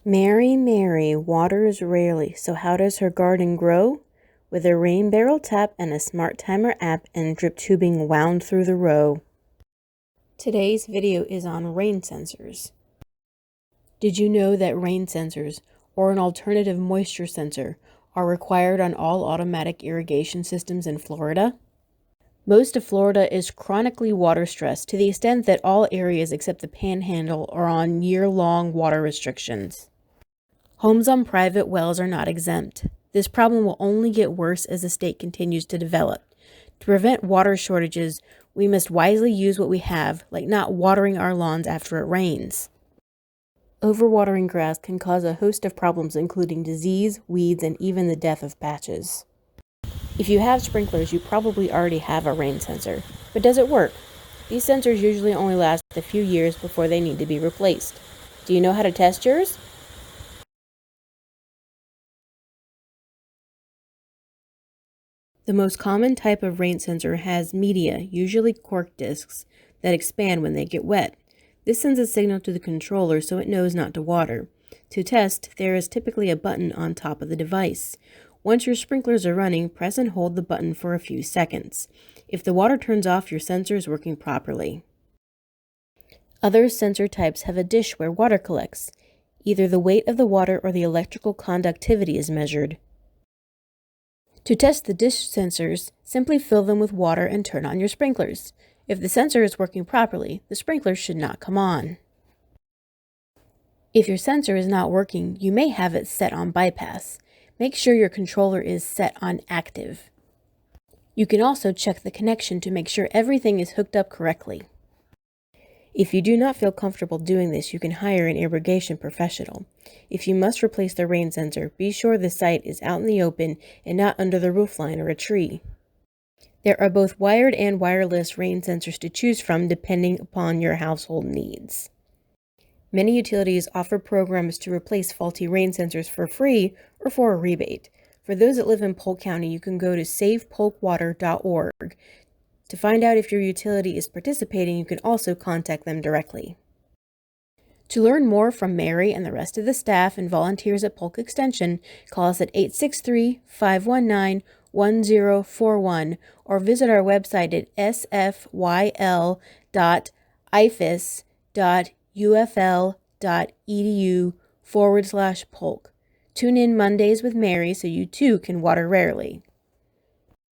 Mary, Mary waters rarely, so how does her garden grow? With a rain barrel tap and a smart timer app and drip tubing wound through the row. Today's video is on rain sensors. Did you know that rain sensors, or an alternative moisture sensor, are required on all automatic irrigation systems in Florida? Most of Florida is chronically water stressed to the extent that all areas except the Panhandle are on year-long water restrictions. Homes on private wells are not exempt. This problem will only get worse as the state continues to develop. To prevent water shortages, we must wisely use what we have, like not watering our lawns after it rains. Overwatering grass can cause a host of problems including disease, weeds, and even the death of patches. If you have sprinklers, you probably already have a rain sensor. But does it work? These sensors usually only last a few years before they need to be replaced. Do you know how to test yours? The most common type of rain sensor has media, usually cork discs, that expand when they get wet. This sends a signal to the controller so it knows not to water. To test, there is typically a button on top of the device. Once your sprinklers are running, press and hold the button for a few seconds. If the water turns off, your sensor is working properly. Other sensor types have a dish where water collects. Either the weight of the water or the electrical conductivity is measured. To test the dish sensors, simply fill them with water and turn on your sprinklers. If the sensor is working properly, the sprinklers should not come on. If your sensor is not working, you may have it set on bypass. Make sure your controller is set on active. You can also check the connection to make sure everything is hooked up correctly. If you do not feel comfortable doing this, you can hire an irrigation professional. If you must replace the rain sensor, be sure the site is out in the open and not under the roofline or a tree. There are both wired and wireless rain sensors to choose from depending upon your household needs. Many utilities offer programs to replace faulty rain sensors for free or for a rebate. For those that live in Polk County, you can go to savepolkwater.org. To find out if your utility is participating, you can also contact them directly. To learn more from Mary and the rest of the staff and volunteers at Polk Extension, call us at 863-519-1041 or visit our website at sfyl.ifas.ufl.edu/Polk. Tune in Mondays with Mary so you too can water rarely.